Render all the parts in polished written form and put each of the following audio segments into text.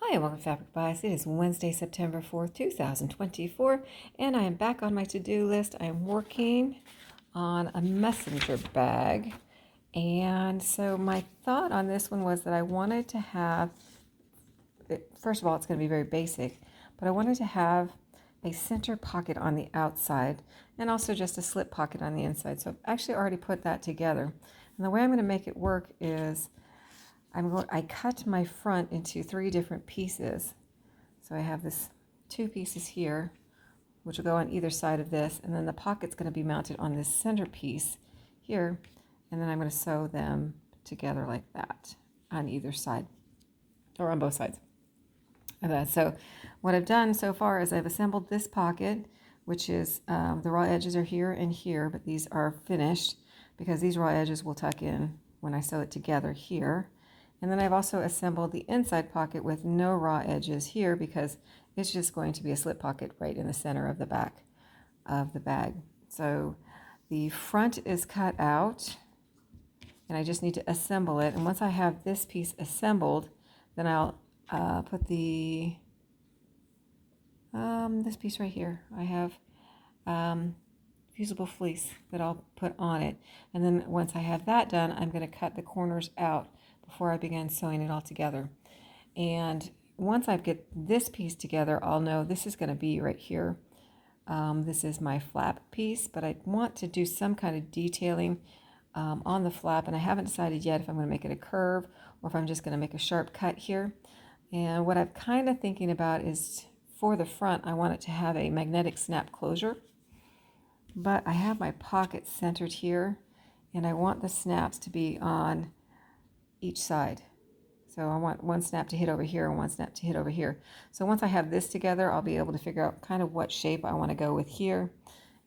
Hi, and welcome to Fabric Bias. It is Wednesday, September 4th, 2024, and I am back on my to-do list. I am working on a messenger bag. And so my thought on this one was that I wanted to have, first of all, it's going to be very basic, but I wanted to have a center pocket on the outside and also just a slip pocket on the inside. So I've actually already put that together. And the way I'm going to make it work is I cut my front into 3 different pieces. So I have this 2 pieces here, which will go on either side of this, and then the pocket's going to be mounted on this center piece here, and then I'm going to sew them together like that on either side, or on both sides of that. So what I've done so far is I've assembled this pocket, which is the raw edges are here and here, but these are finished because these raw edges will tuck in when I sew it together here. And then I've also assembled the inside pocket with no raw edges here because it's just going to be a slip pocket right in the center of the back of the bag. So the front is cut out and I just need to assemble it. And once I have this piece assembled, then I'll put the this piece right here. I have fusible fleece that I'll put on it. And then once I have that done, I'm going to cut the corners out before I begin sewing it all together. And once I get this piece together, I'll know this is going to be right here. This is my flap piece, but I want to do some kind of detailing on the flap, and I haven't decided yet if I'm going to make it a curve or if I'm just going to make a sharp cut here. And what I'm kind of thinking about is for the front, I want it to have a magnetic snap closure, but I have my pocket centered here, and I want the snaps to be on each side. So I want one snap to hit over here and one snap to hit over here. So once I have this together, I'll be able to figure out kind of what shape I want to go with here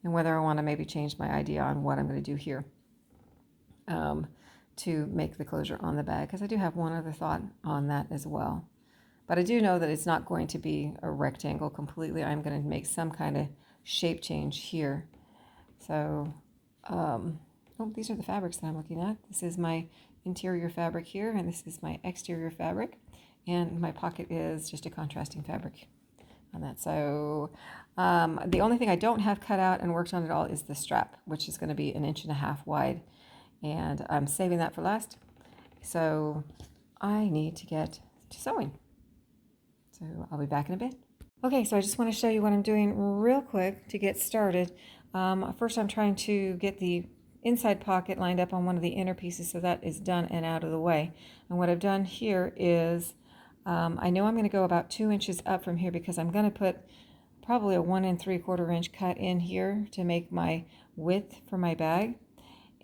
and whether I want to maybe change my idea on what I'm going to do here to make the closure on the bag, because I do have one other thought on that as well. But I do know that it's not going to be a rectangle completely. I'm going to make some kind of shape change here. So, oh, these are the fabrics that I'm looking at. This is my interior fabric here, and this is my exterior fabric, and my pocket is just a contrasting fabric on that. So the only thing I don't have cut out and worked on at all is the strap, which is going to be 1.5 inches wide, and I'm saving that for last. So I need to get to sewing. So I'll be back in a bit. Okay, so I just want to show you what I'm doing real quick to get started. First, I'm trying to get the inside pocket lined up on one of the inner pieces, so that is done and out of the way. And what I've done here is I know I'm going to go about 2 inches up from here because I'm going to put probably a 1 3/4 inch cut in here to make my width for my bag.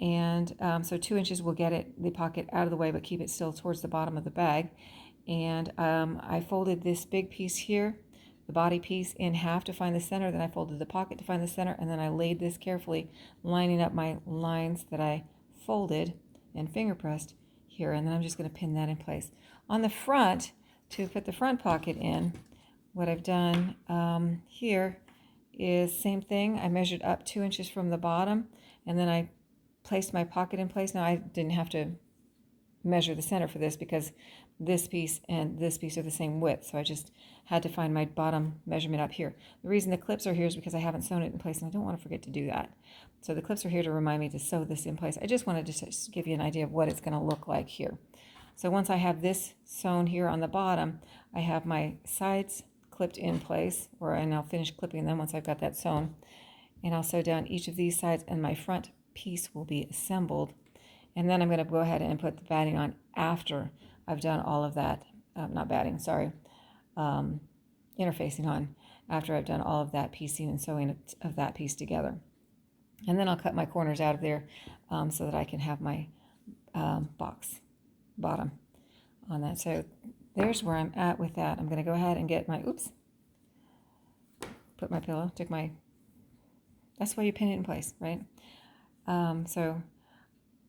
And so 2 inches will get the pocket out of the way but keep it still towards the bottom of the bag. And I folded this big piece here, the body piece, in half to find the center. Then I folded the pocket to find the center, and then I laid this carefully, lining up my lines that I folded and finger pressed here. And then I'm just going to pin that in place. On the front, to put the front pocket in, what I've done here is same thing. I measured up 2 inches from the bottom, and then I placed my pocket in place. Now I didn't have to measure the center for this because this piece and this piece are the same width, so I just had to find my bottom measurement up here. The reason the clips are here is because I haven't sewn it in place, and I don't want to forget to do that. So the clips are here to remind me to sew this in place. I just wanted to just give you an idea of what it's going to look like here. So once I have this sewn here on the bottom, I have my sides clipped in place, and I'll finish clipping them once I've got that sewn. And I'll sew down each of these sides, and my front piece will be assembled. And then I'm going to go ahead and put the batting on after I've done all of that, not batting, sorry, interfacing on after I've done all of that piecing and sewing of that piece together. And then I'll cut my corners out of there so that I can have my box bottom on that. So there's where I'm at with that. I'm going to go ahead and get my, put my pillow, that's why you pin it in place, right? So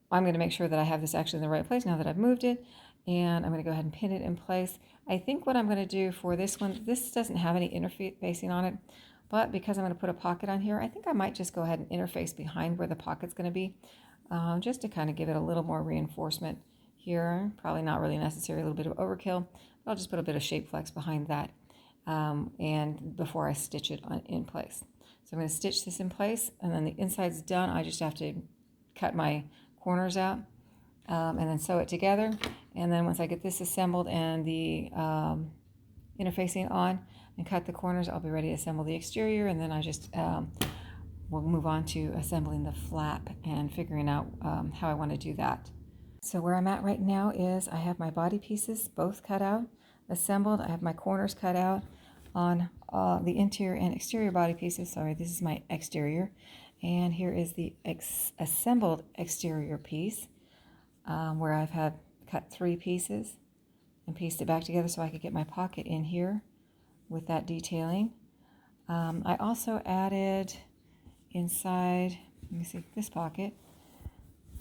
I'm going to make sure that I have this actually in the right place now that I've moved it, and I'm going to go ahead and pin it in place. I think what I'm going to do for this one, this doesn't have any interfacing on it, but because I'm going to put a pocket on here, I think I might just go ahead and interface behind where the pocket's going to be, just to kind of give it a little more reinforcement here. Probably not really necessary, a little bit of overkill, but I'll just put a bit of shape flex behind that and before I stitch it in place. So I'm going to stitch this in place, and then the inside's done. I just have to cut my corners out and then sew it together. And then once I get this assembled and the interfacing on and cut the corners, I'll be ready to assemble the exterior, and then I just we'll move on to assembling the flap and figuring out how I want to do that. So where I'm at right now is I have my body pieces both cut out, assembled. I have my corners cut out on the interior and exterior body pieces. Sorry, this is my exterior. And here is the assembled exterior piece where I've had cut 3 pieces and pieced it back together so I could get my pocket in here with that detailing. I also added inside, let me see, this pocket,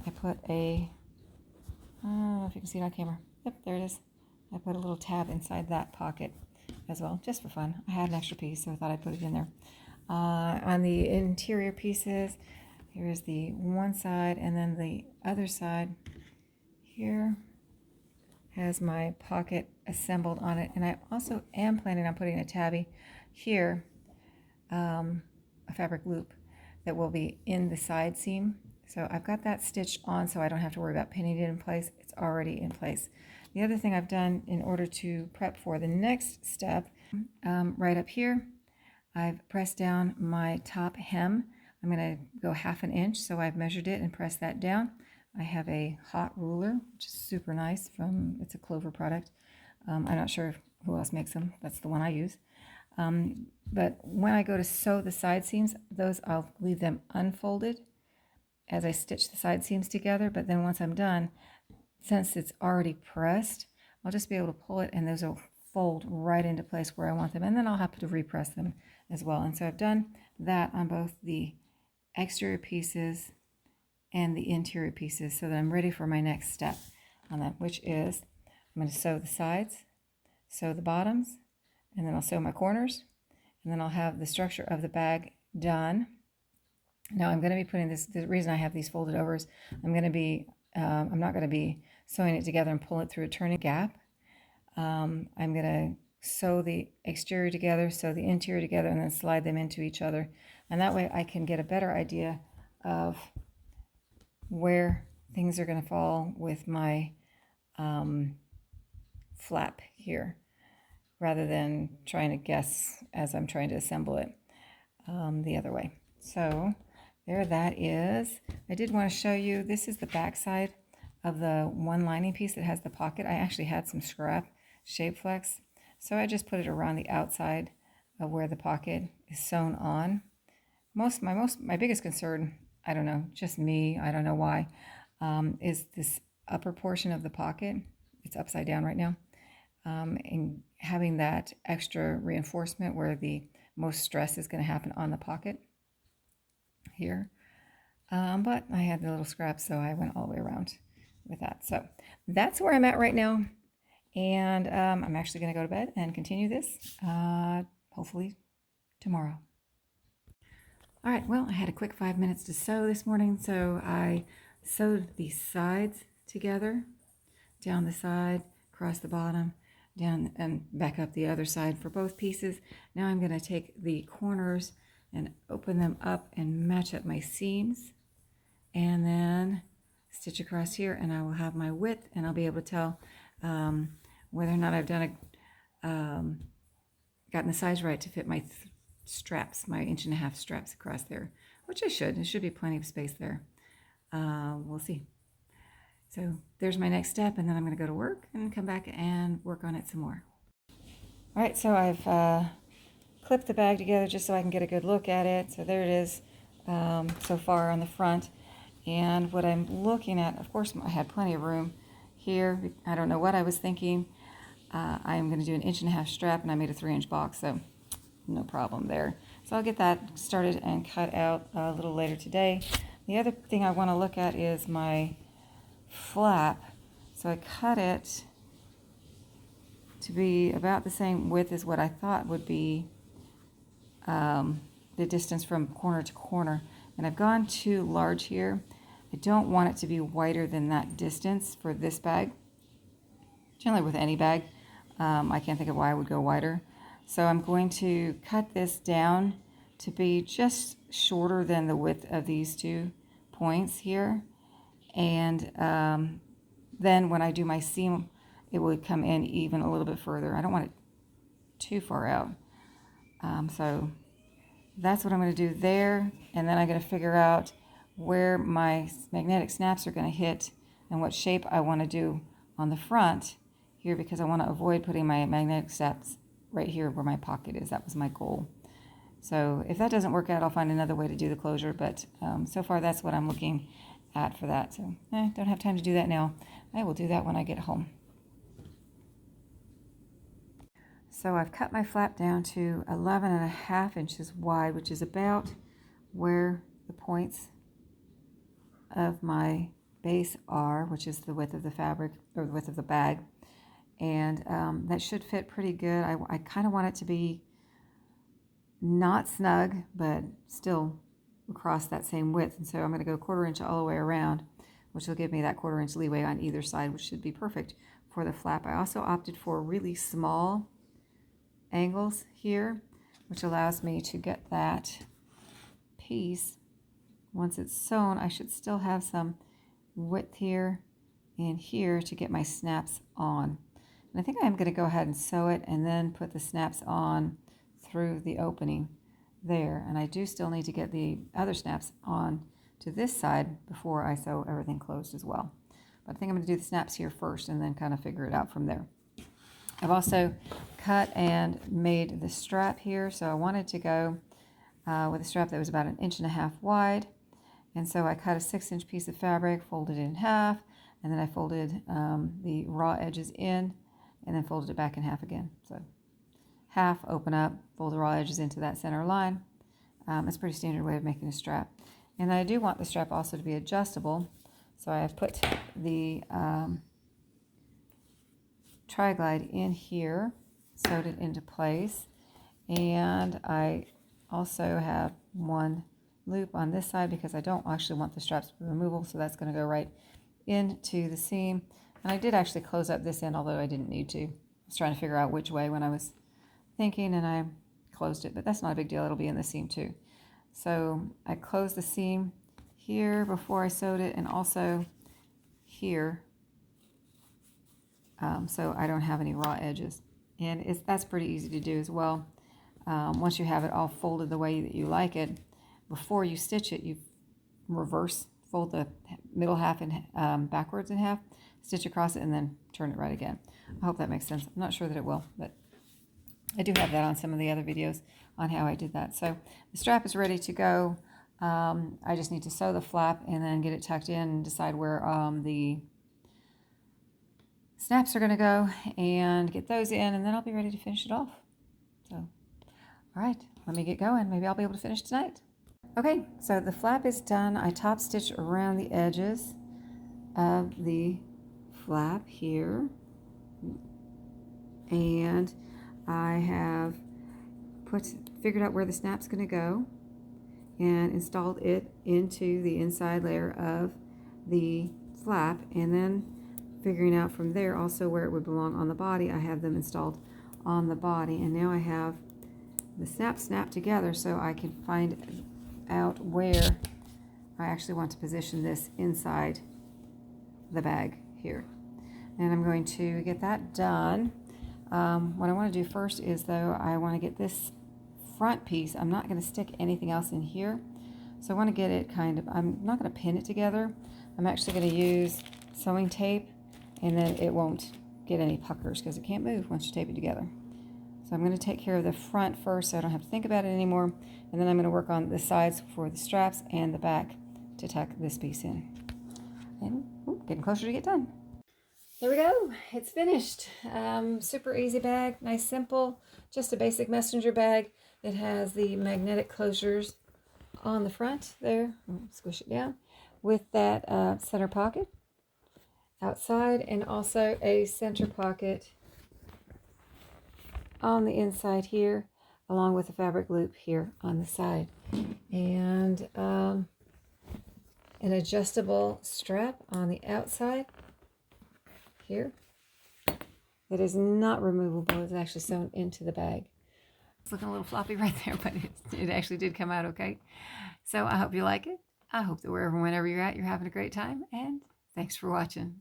I put a, I don't know if you can see it on camera. Yep, there it is. I put a little tab inside that pocket as well, just for fun. I had an extra piece, so I thought I'd put it in there. On the interior pieces, here is the one side, and then the other side here has my pocket assembled on it. And I also am planning on putting a tabby here, a fabric loop that will be in the side seam. So I've got that stitched on so I don't have to worry about pinning it in place. It's already in place. The other thing I've done in order to prep for the next step, right up here, I've pressed down my top hem. I'm going to go 1/2 inch, so I've measured it and pressed that down. I have a hot ruler, which is super nice, it's a Clover product. I'm not sure who else makes them. That's the one I use. But when I go to sew the side seams, those I'll leave them unfolded as I stitch the side seams together. But then once I'm done, since it's already pressed, I'll just be able to pull it and those will fold right into place where I want them. And then I'll have to repress them as well. And so I've done that on both the exterior pieces and the interior pieces so that I'm ready for my next step on that, which is I'm going to sew the sides, sew the bottoms, and then I'll sew my corners, and then I'll have the structure of the bag done. Now I'm going to be putting this, the reason I have these folded over is I'm not going to be sewing it together and pull it through a turning gap. I'm going to sew the exterior together, sew the interior together, and then slide them into each other. And that way I can get a better idea of where things are going to fall with my flap here, rather than trying to guess as I'm trying to assemble it the other way. So there that is. I did want to show you, this is the back side of the one lining piece that has the pocket. I actually had some scrap shape flex, so I just put it around the outside of where the pocket is sewn on. My biggest concern, I don't know, just me, I don't know why, is this upper portion of the pocket. It's upside down right now. And having that extra reinforcement where the most stress is going to happen on the pocket here. But I had the little scraps, so I went all the way around with that. So that's where I'm at right now. And I'm actually going to go to bed and continue this, hopefully tomorrow. All right, well, I had a quick 5 minutes to sew this morning, so I sewed the sides together, down the side, across the bottom, down and back up the other side for both pieces. Now I'm going to take the corners and open them up and match up my seams, and then stitch across here, and I will have my width, and I'll be able to tell whether or not I've done gotten the size right to fit my straps, my 1.5 inch straps across there, which I should. There should be plenty of space there. We'll see. So there's my next step, and then I'm going to go to work and come back and work on it some more. All right, so I've clipped the bag together just so I can get a good look at it. So there it is so far on the front. And what I'm looking at, of course, I had plenty of room here. I don't know what I was thinking. I'm going to do an 1.5 inch strap, and I made a 3-inch box, so no problem there. So I'll get that started and cut out a little later today. The other thing I want to look at is my flap. So I cut it to be about the same width as what I thought would be the distance from corner to corner. And I've gone too large here. I don't want it to be wider than that distance for this bag. Generally with any bag, I can't think of why I would go wider. So I'm going to cut this down to be just shorter than the width of these 2 points here. And then when I do my seam, it will come in even a little bit further. I don't want it too far out. So that's what I'm going to do there. And then I'm going to figure out where my magnetic snaps are going to hit and what shape I want to do on the front here, because I want to avoid putting my magnetic snaps right here where my pocket is. That was my goal. So if that doesn't work out, I'll find another way to do the closure. But so far, that's what I'm looking at for that. So don't have time to do that now. I will do that when I get home. So I've cut my flap down to 11.5 inches wide, which is about where the points of my base are, which is the width of the fabric, or the width of the bag. And that should fit pretty good. I kind of want it to be not snug, but still across that same width. And so I'm going to go 1/4 inch all the way around, which will give me that 1/4 inch leeway on either side, which should be perfect for the flap. I also opted for really small angles here, which allows me to get that piece. Once it's sewn, I should still have some width here and here to get my snaps on. And I think I'm going to go ahead and sew it and then put the snaps on through the opening there. And I do still need to get the other snaps on to this side before I sew everything closed as well. But I think I'm going to do the snaps here first and then kind of figure it out from there. I've also cut and made the strap here. So I wanted to go with a strap that was about 1.5 inches wide. And so I cut a 6-inch piece of fabric, folded it in half, and then I folded the raw edges in and then folded it back in half again. So half, open up, fold the raw edges into that center line. It's a pretty standard way of making a strap. And I do want the strap also to be adjustable. So I have put the Tri-Glide in here, sewed it into place, and I also have one loop on this side because I don't actually want the straps to be removable, so that's going to go right into the seam. And I did actually close up this end, although I didn't need to. I was trying to figure out which way when I was thinking, and I closed it, but that's not a big deal. It'll be in the seam too. So I closed the seam here before I sewed it, and also here, so I don't have any raw edges. And that's pretty easy to do as well. Once you have it all folded the way that you like it, before you stitch it, you reverse fold the middle half and backwards in half, stitch across it, and then turn it right again. I hope that makes sense. I'm not sure that it will, but I do have that on some of the other videos on how I did that. So the strap is ready to go. I just need to sew the flap and then get it tucked in and decide where the snaps are going to go and get those in, and then I'll be ready to finish it off. So, all right, let me get going. Maybe I'll be able to finish tonight. Okay, so the flap is done. I top stitched around the edges of the flap here, and I have figured out where the snap's going to go and installed it into the inside layer of the flap, and then figuring out from there also where it would belong on the body. I have them installed on the body, and now I have the snap together so I can find out where I actually want to position this inside the bag here. And I'm going to get that done. What I want to do first is, though, I want to get this front piece. I'm not going to stick anything else in here, so I want to get it I'm not going to pin it together. I'm actually going to use sewing tape, and then it won't get any puckers because it can't move once you tape it together. So I'm going to take care of the front first so I don't have to think about it anymore, and then I'm going to work on the sides for the straps and the back to tuck this piece in. And getting closer to get done. There we go. It's finished. Super easy bag, nice, simple, just a basic messenger bag. It has the magnetic closures on the front there. Squish it down with that center pocket outside, and also a center pocket on the inside here, along with a fabric loop here on the side. And an adjustable strap on the outside here. It is not removable. It's actually sewn into the bag. It's looking a little floppy right there, but it actually did come out okay. So I hope you like it. I hope that whenever you're at, you're having a great time. And thanks for watching.